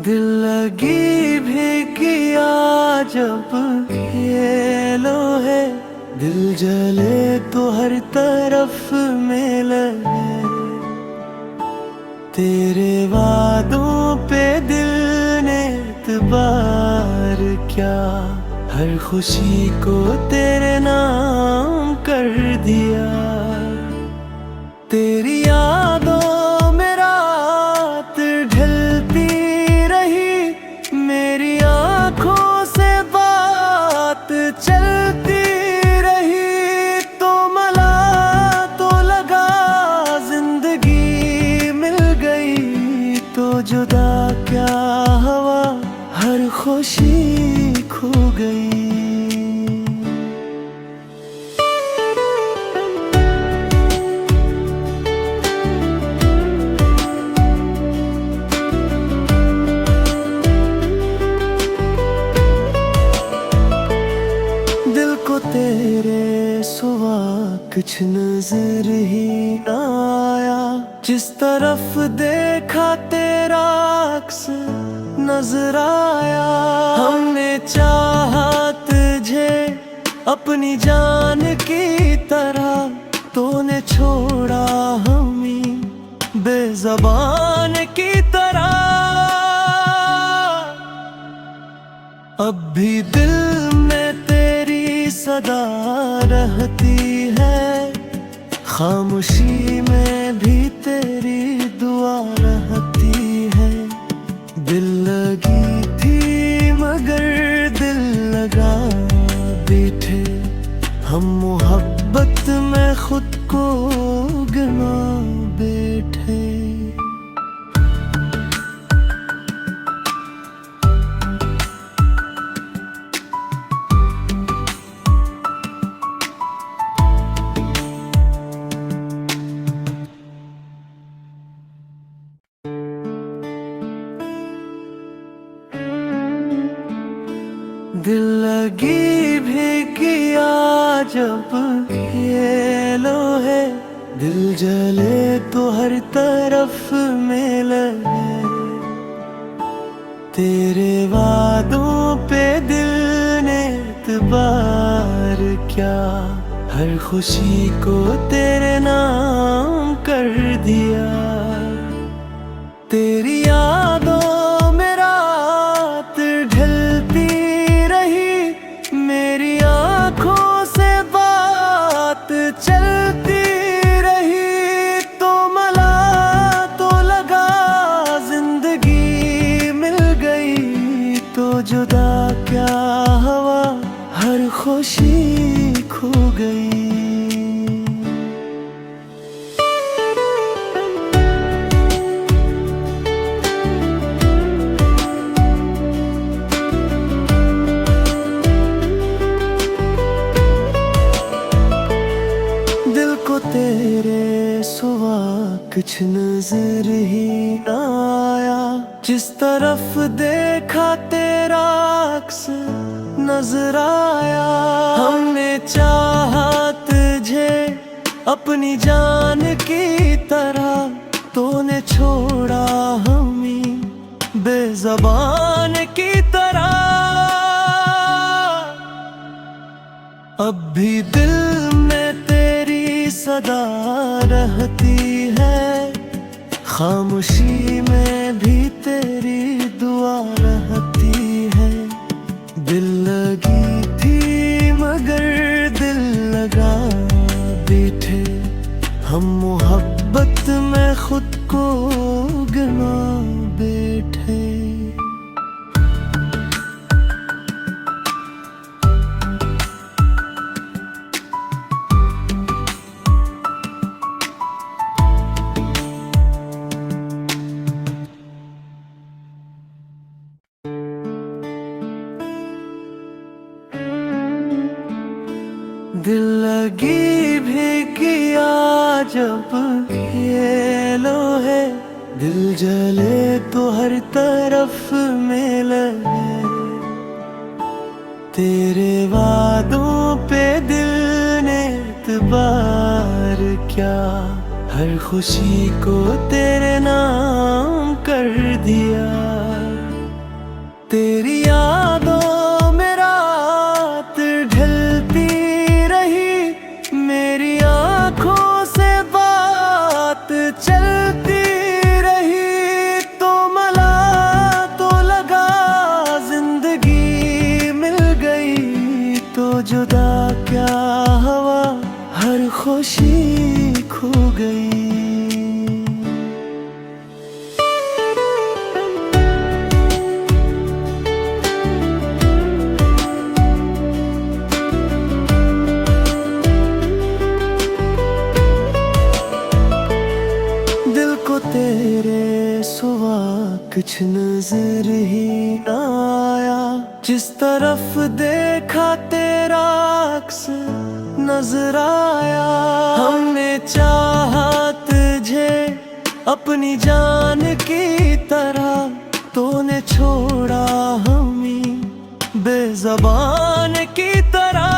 दिल लगी भी किया जब ये लो है, दिल जले तो हर तरफ में लगे। तेरे वादों पे दिल ने एतबार क्या, हर खुशी को तेरे नाम कर दिया। तेरी यादों में रात ढलती रही, मेरी आँखों से बात चलती रही। तो मला तो लगा जिंदगी मिल गई, तो जुदा क्या हवा हर खुशी खो गई। तेरे सिवा कुछ नजर ही ना आया, जिस तरफ देखा तेरा अक्स नजर आया। हमने चाहा तुझे अपनी जान की तरह, तूने छोड़ा हमें बेज़बान की तरह। अब भी दिल में तेरी सदा रहती है, खामोशी में भी तेरी दुआ रहती है। दिल लगी थी मगर दिल लगा बैठे, हम मोहब्बत में खुद को गवा बैठे। दिल लगी भी किया जब ये लो है, दिल जले तो हर तरफ में लगे। तेरे वादों पे दिल ने एतबार क्या, हर खुशी को तेरे नाम कर दिया। तेरी यादों में रात ढलती रही, मेरी आँखों से बात चलती रही। तो मला तो लगा जिंदगी मिल गई, तो जुदा क्या हवा हर खुशी खो गई। तेरे सिवा कुछ नजर ही ना आया, जिस तरफ देखा तेरा अक्स नजर आया। हमने चाहा तुझे अपनी जान की तरह, तूने छोड़ा हमें बेज़बान की तरह। अब भी दिल में तेरी सदा रहती है, खामोशी में भी तेरी दुआ रहती है। दिल लगी थी मगर दिल लगा बैठे, हम मोहब्बत में खुद को गवा बैठे। दिल लगी भी किया जब ये लो है, दिल जले तो हर तरफ में लगे। तेरे वादों पे दिल ने एतबार क्या, हर खुशी को तेरे नाम कर दिया। तेरी यादों में रात ढलती रही, मेरी आँखों से बात चलती रही। तो मला तो लगा जिंदगी मिल गई, तो जुदा क्या हवा हर खुशी खो गई। दिल को तेरे सिवा कुछ नजर ही ना आया, जिस तरफ देखा तेरा अक्स नजर आया। हमने चाहा तुझे अपनी जान की तरह, तूने छोड़ा हमें बेज़बान की तरह।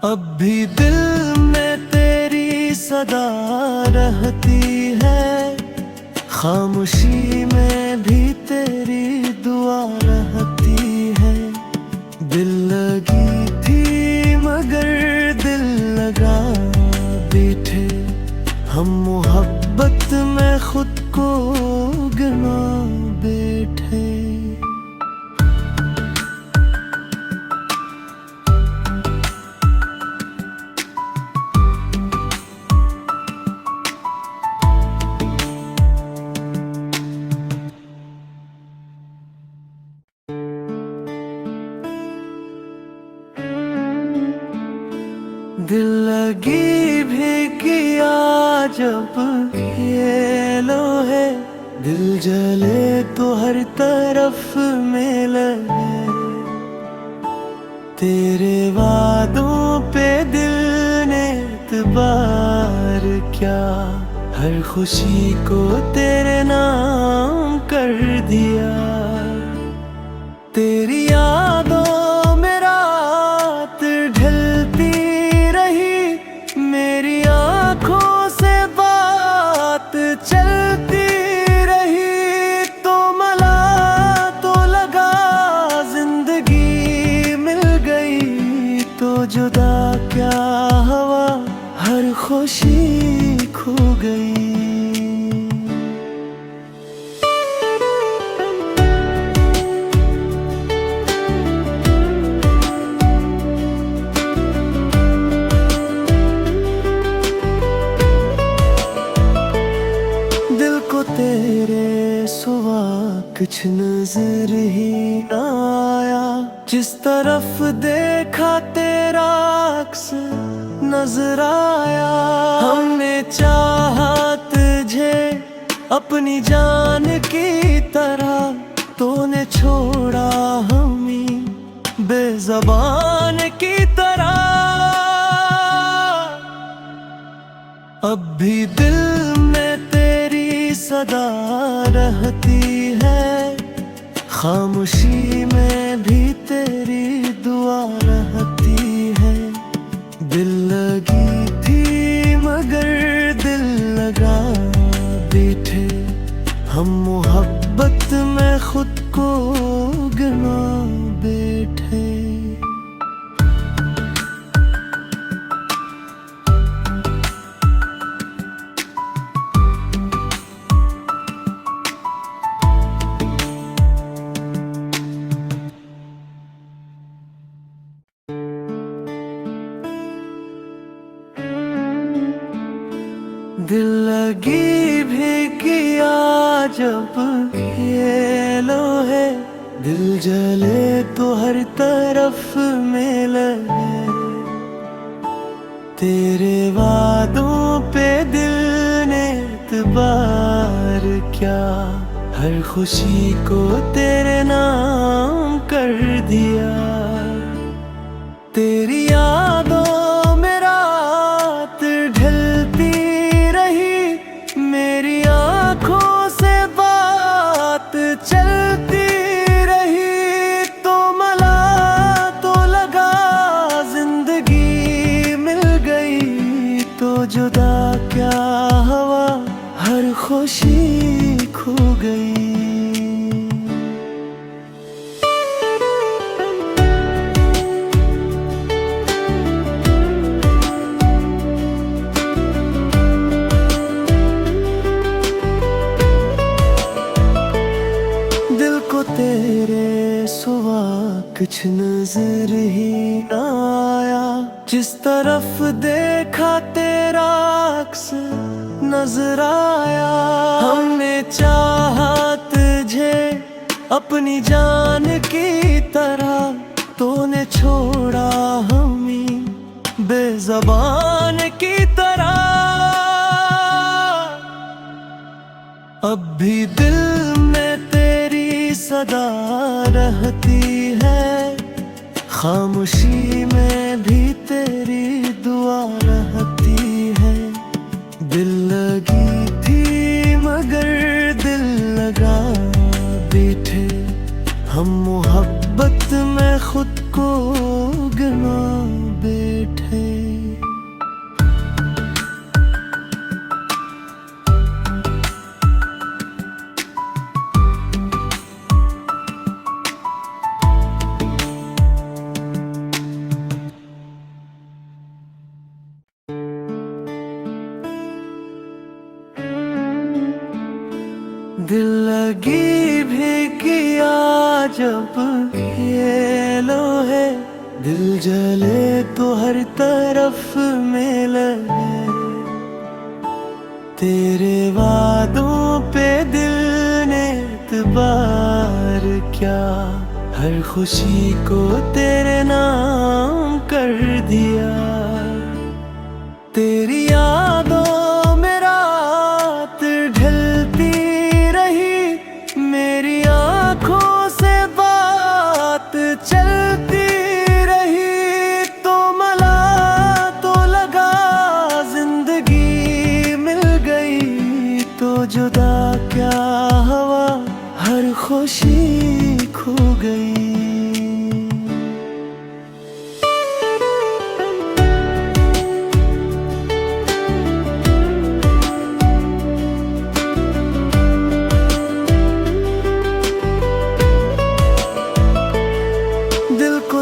अब भी दिल में तेरी सदा रहती है, खामोशी में भी तेरी दुआ रहती है। दिल लगी थी मगर दिल लगा बैठे, हम मोहब्बत में खुद को गिना बैठे। दिल लगी भी किया जब ये लो है, दिल जले तो हर तरफ में लगे। तेरे वादों पे दिल ने एतबार क्या, हर खुशी को तेरे नाम कर दिया। तेरी यादों में रात ढलती रही, मेरी आँखों से बात चलती रही। तो मला तो लगा जिंदगी मिल गई, तो जुदा क्या हवा हर खुशी खो गई। तेरे सिवा कुछ नजर ही ना आया, जिस तरफ देखा तेरा अक्स नजर आया। हमने चाहा तुझे अपनी जान की तरह, तूने छोड़ा हमें बेज़बान की तरह। अब भी दिल में तेरी सदा रहती है, खामोशी में भी तेरी दुआ रहती है। दिल लगी थी मगर दिल लगा बैठे, हम मोहब्बत में खुद को गिना बैठे। दिल लगी भी किया जब ये लो है, दिल जले तो हर तरफ में लगे। तेरे वादों पे दिल ने एतबार क्या, हर खुशी को तेरे नाम कर दिया। तेरी यादों में रात ढलती रही, मेरी आँखों से बात चलती रही। तो मला तो लगा जिंदगी मिल गई, तो जुदा क्या हवा हर खुशी खो गई। दिल को तेरे सिवा कुछ नजर ही ना आया, जिस तरफ देखा तेरा अक्स नजर आया। हमने चाहा तुझे अपनी जान की तरह, तूने छोड़ा हमें बेज़बान की तरह। अब भी दिल में तेरी सदा रहती है, खामोशी में भी तेरी दुआ रहती है। दिल लगी थी मगर दिल लगा बैठे, हम मोहब्बत में खुद को गिना बैठे। दिल लगी भी किया जब ये लो है, दिल जले तो हर तरफ में लगे। तेरे वादों पे दिल ने एतबार क्या, हर खुशी को तेरे नाम कर दिया। तेरी यादों में रात ढलती रही, मेरी आँखों से बात चलती रही। तो मला तो लगा जिंदगी मिल गई, तो जुदा क्या हवा हर खुशी खो गई।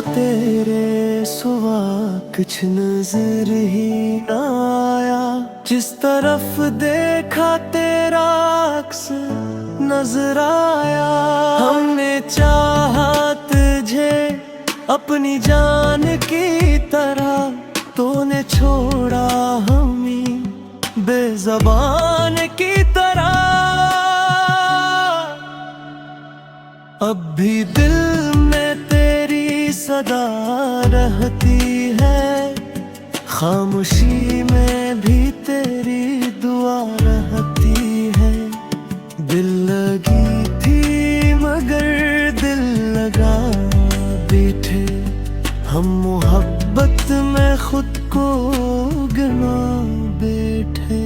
तेरे सिवा कुछ नजर ही ना आया, जिस तरफ देखा तेरा अक्स नजर आया। हमने चाहा तुझे अपनी जान की तरह, तूने छोड़ा हमें बेज़बान की तरह। अब भी दिल में तेरी सदा रहती है, खामोशी में भी तेरी दुआ रहती है। दिल लगी थी मगर दिल लगा बैठे, हम मोहब्बत में खुद को गिना बैठे।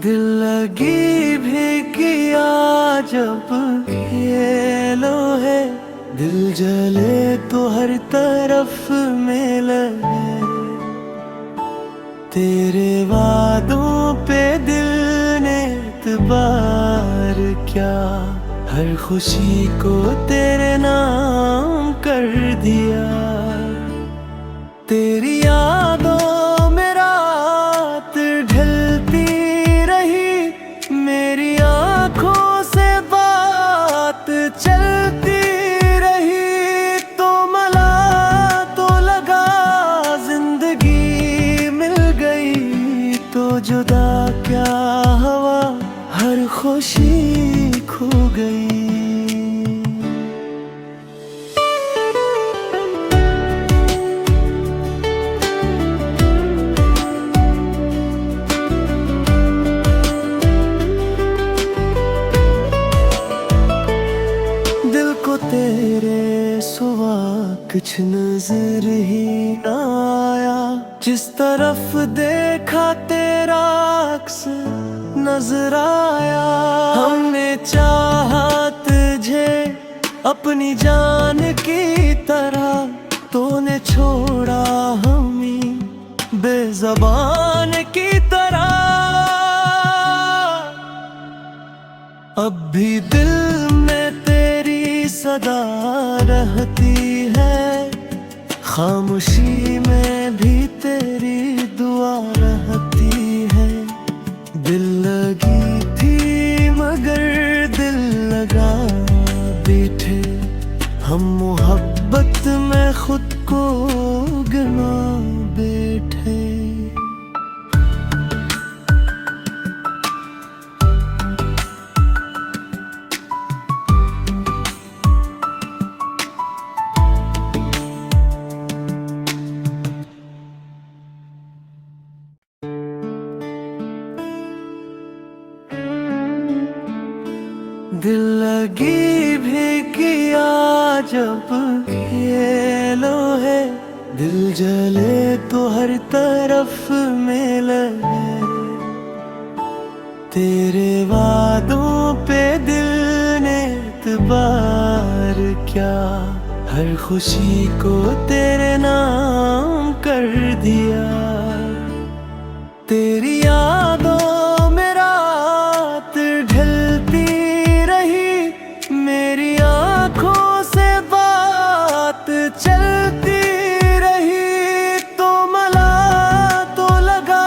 दिल लगी भी किया जब ये लो है, दिल जले तो हर तरफ में लगे। तेरे वादों पे दिल ने एतबार क्या, हर खुशी को तेरे नाम कर दिया। तेरी यादों में रात ढलती रही, मेरी आँखों से बात चलती रही। तो मला तो लगा जिंदगी मिल गई, तो जुदा क्या हवा हर खुशी खो गई। तेरे सिवा कुछ नजर ही ना आया, जिस तरफ देखा तेरा अक्स नजर आया। हमने चाहा तुझे अपनी जान की तरह, तूने छोड़ा हमें बेज़बान की तरह। अब भी दिल में तेरी सदा रहती है, खामोशी में भी तेरी दुआ रहती है। दिल लगी थी मगर दिल लगा बैठे, हम मोहब्बत में खुद को गिना बैठे। दिल लगी भी किया जब खेलो है, दिल जले तो हर तरफ में लगे। तेरे वादों पे दिल ने एतबार क्या, हर खुशी को तेरे नाम कर दिया। तेरी यादों में रात ढलती रही, मेरी आँखों से बात चलती रही। तो मला तो लगा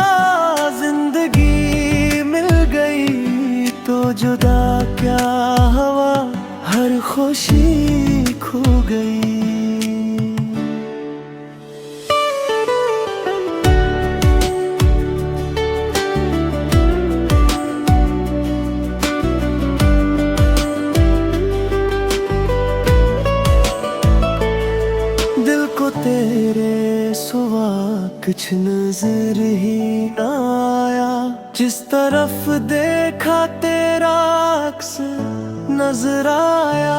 जिंदगी मिल गई, तो जुदा क्या हवा हर खुशी खो गई। तेरे सिवा कुछ नजर ही ना आया, जिस तरफ देखा तेरा अक्स नजर आया।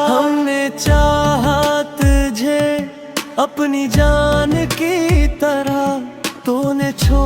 हमने चाहा तुझे अपनी जान की तरह, तूने छोड़ा